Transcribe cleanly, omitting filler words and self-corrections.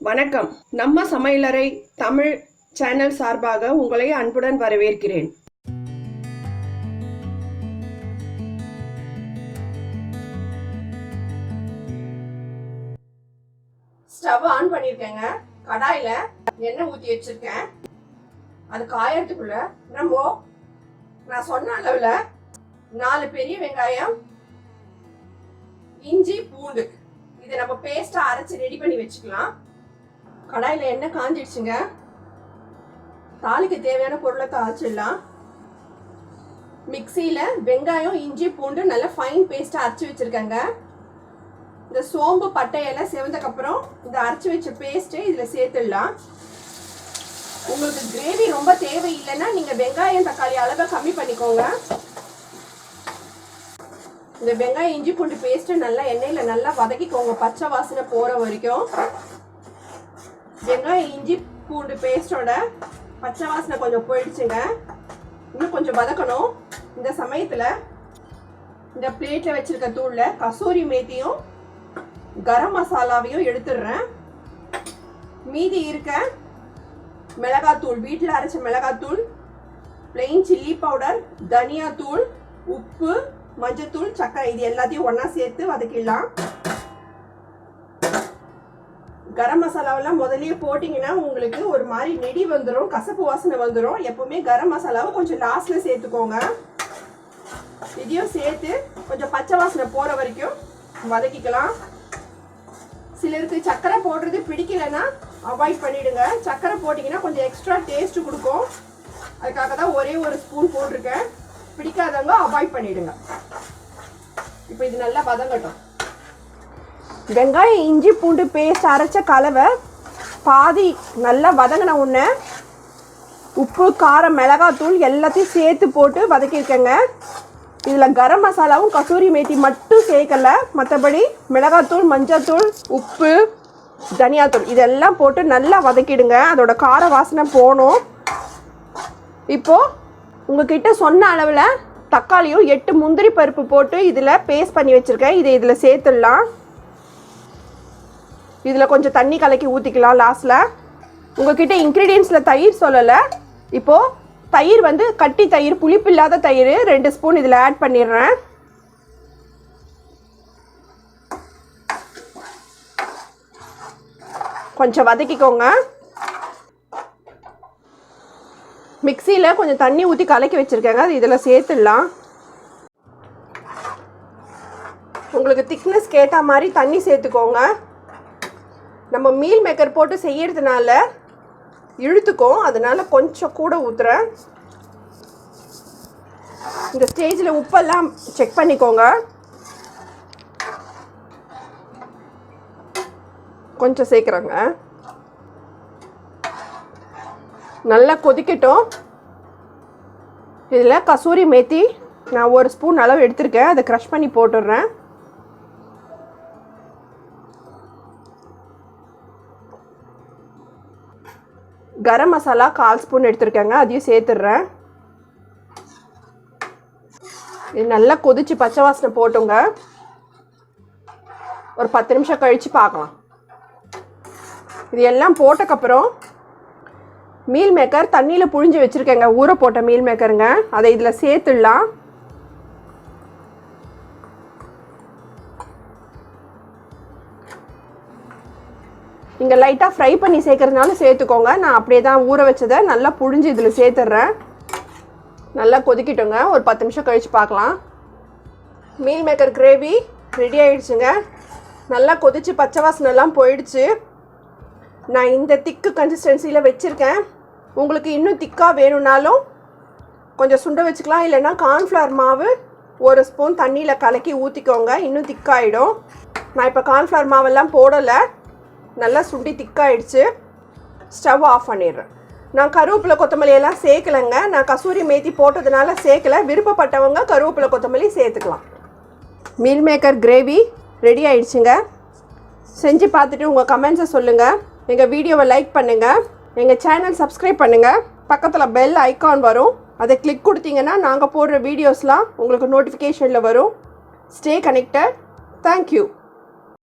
வணக்கம். நம்ம சமையலறை தமிழ் சேனல் சார்பாக உங்களை அன்புடன் வரவேற்கிறேன். ஸ்டவ் ஆன் பண்ணிருக்கேங்க. கடாயில எண்ணெய் ஊத்தி வச்சிருக்கேன். அது காயறதுக்குள்ள நான் சொன்ன அளவுல 4 பெரிய வெங்காயம், இஞ்சி, பூண்டு இதை நம்ம பேஸ்டா அரைச்சு ரெடி பண்ணி வச்சுக்கலாம். கடாயில எண்ணெய் காஞ்சிடுச்சுங்க. தாளிக்கு தேவையான பொருளை தாளிச்சிடலாம். மிக்சியில வெங்காயம், இஞ்சி, பூண்டு நல்ல ஃபைன் பேஸ்டா அரைச்சு வச்சிருக்கேங்க. இந்த சோம்பு, பட்டை எல்லாம் செவந்தக்கு அப்புறம் இந்த அரைச்சு வச்ச பேஸ்ட் இதுல சேர்த்துடலாம். உங்களுக்கு கிரேவி ரொம்ப தேவையில்லைன்னா நீங்க வெங்காயம், தக்காளி அளவை கம்மி பண்ணிக்கோங்க. இந்த வெங்காயம், இஞ்சி, பூண்டு பேஸ்ட் நல்லா எண்ணெயில நல்லா வதக்கிக்கோங்க, பச்சை வாசனை போற வரைக்கும். வெங்காயம், இஞ்சி, பூண்டு பேஸ்டோட பச்சை வாசனை கொஞ்சம் போயிடுச்சுங்க. இன்னும் கொஞ்சம் வதக்கணும். இந்த சமயத்துல இந்த பிளேட்ல வச்சிருக்க தூள்ல கசூரி மேத்தியும் கரம் மசாலாவையும் எடுத்துடுறேன். மீதி இருக்க மிளகாத்தூள், வீட்டில் அரைச்ச மிளகாத்தூள், பிளெயின் சில்லி பவுடர், தனியா தூள், உப்பு, மஞ்சத்தூள், சக்கரை இது எல்லாத்தையும் ஒன்னா சேர்த்து வதக்கிடலாம். கரம் மசாலாவெல்லாம் முதல்லயே போட்டிங்கன்னா உங்களுக்கு ஒரு மாதிரி நெடி வந்துடும், கசப்பு வாசனை வந்துடும். எப்பவுமே கரம் மசாலாவை கொஞ்சம் லாஸ்ட்ல சேர்த்துக்கோங்க. இதையும் சேர்த்து கொஞ்சம் பச்சை வாசனை போற வரைக்கும் வதக்கிக்கலாம். சிலருக்கு சக்கரை போடுறது பிடிக்கலன்னா அவாய்ட் பண்ணிடுங்க. சக்கரை போட்டிங்கன்னா கொஞ்சம் எக்ஸ்ட்ரா டேஸ்ட் கொடுக்கும். அதுக்காக தான் ஒரே ஒரு ஸ்பூன் போட்டிருக்கேன். பிடிக்காதவங்க அவாய்ட் பண்ணிடுங்க. இப்போ இது நல்லா வதங்கட்டும். வெங்காயம், இஞ்சி, பூண்டு பேஸ்ட் அரைச்ச கலவை பாதி நல்லா வதங்கின உடனே உப்பு, காரம், மிளகாத்தூள் எல்லாத்தையும் சேர்த்து போட்டு வதக்கியிருக்கேங்க. இதில் கரம் மசாலாவும் கசூரி மேத்தி மட்டும் சேர்க்கல. மற்றபடி மிளகாத்தூள், மஞ்சத்தூள், உப்பு, தனியாத்தூள் இதெல்லாம் போட்டு நல்லா வதக்கிடுங்க. அதோட கார வாசனை போகணும். இப்போது உங்ககிட்ட சொன்ன அளவில் தக்காளியும் 8 முந்திரி பருப்பு போட்டு இதில் பேஸ்ட் பண்ணி வச்சுருக்கேன். இதை இதில் சேர்த்துடலாம். இதில் கொஞ்சம் தண்ணி கலக்கி ஊற்றிக்கலாம் லாஸ்ட்டில். உங்ககிட்ட இன்க்ரீடியன்ஸில் தயிர் சொல்லலை. இப்போது தயிர் வந்து கட்டி தயிர், புளிப்பு இல்லாத தயிர் 2 ஸ்பூன் இதில் ஆட் பண்ணிடுறேன். கொஞ்சம் வதக்கிக்கோங்க. மிக்சியில் கொஞ்சம் தண்ணி ஊற்றி கலக்கி வச்சுருக்கேங்க. அது இதில் சேர்த்துடலாம். உங்களுக்கு திக்னஸ் கேட்ட மாதிரி தண்ணி சேர்த்துக்கோங்க. நம்ம மீல் மேக்கர் போட்டு செய்யறதுனால இழுத்துக்கும், அதனால கொஞ்சம் கூட ஊற்றுறேன். இந்த ஸ்டேஜில் உப்பெல்லாம் செக் பண்ணிக்கோங்க. கொஞ்சம் சேர்க்குறேங்க. நல்லா கொதிக்கட்டும். இதில் கசூரி மேத்தி நான் 1 ஸ்பூன் அளவு எடுத்திருக்கேன். அதை க்ரஷ் பண்ணி போட்டுடுறேன். கரம் மசாலா 1/4 ஸ்பூன் எடுத்திருக்கேங்க. அதையும் சேர்த்துடுறேன். இது நல்லா கொதிச்சு பச்சை வாசனை போட்டுங்க. ஒரு 10 நிமிஷம் கழித்து பார்க்கலாம். இது எல்லாம் போட்டக்கப்புறம் மீல் மேக்கர் தண்ணியில் புழிஞ்சு வச்சுருக்கேங்க. ஊற போட்ட மீல் மேக்கருங்க. அதை இதில் சேர்த்துடலாம். நீங்கள் லைட்டாக ஃப்ரை பண்ணி சேர்க்கறதுனால சேர்த்துக்கோங்க. நான் அப்படியே தான் ஊற வச்சதை நல்லா புழிஞ்சு இதில் சேர்த்துட்றேன். நல்லா கொதிக்கிட்டோங்க. ஒரு 10 நிமிஷம் கழித்து பார்க்கலாம். மீல் மேக்கர் கிரேவி ரெடி ஆகிடுச்சுங்க. நல்லா கொதிச்சு பச்சை வாசனைலாம் போயிடுச்சு. நான் இந்த திக்கு கன்சிஸ்டன்சியில் வச்சுருக்கேன். உங்களுக்கு இன்னும் திக்காக வேணும்னாலும் கொஞ்சம் சுண்ட வச்சுக்கலாம். இல்லைன்னா கார்ன்ஃப்ளவர் மாவு 1 ஸ்பூன் தண்ணியில் கலக்கி ஊற்றிக்கோங்க. இன்னும் திக்காகிடும். நான் இப்போ கார்ன்ஃப்ளவர் மாவெல்லாம் போடலை. நல்லா சுண்டி திக்காயிடுச்சு. ஸ்டவ் ஆஃப் பண்ணிடுறேன். நான் கருவேப்பிலை, கொத்தமல்லி எல்லாம் சேர்க்கலைங்க. நான் கசூரி மேத்தி போட்டதுனால சேர்க்கலை. விருப்பப்பட்டவங்க கருவேப்பிலை, கொத்தமல்லி சேர்த்துக்கலாம். மீல் மேக்கர் கிரேவி ரெடி ஆயிடுச்சுங்க. செஞ்சு பார்த்துட்டு உங்கள் கமெண்ட்ஸை சொல்லுங்கள். எங்கள் வீடியோவை லைக் பண்ணுங்கள். எங்கள் சேனல் சப்ஸ்கிரைப் பண்ணுங்கள். பக்கத்தில் பெல் ஐக்கான் வரும். அதை கிளிக் கொடுத்தீங்கன்னா நாங்கள் போடுற வீடியோஸ்லாம் உங்களுக்கு நோட்டிஃபிகேஷனில் வரும். Stay connected. தேங்க்யூ.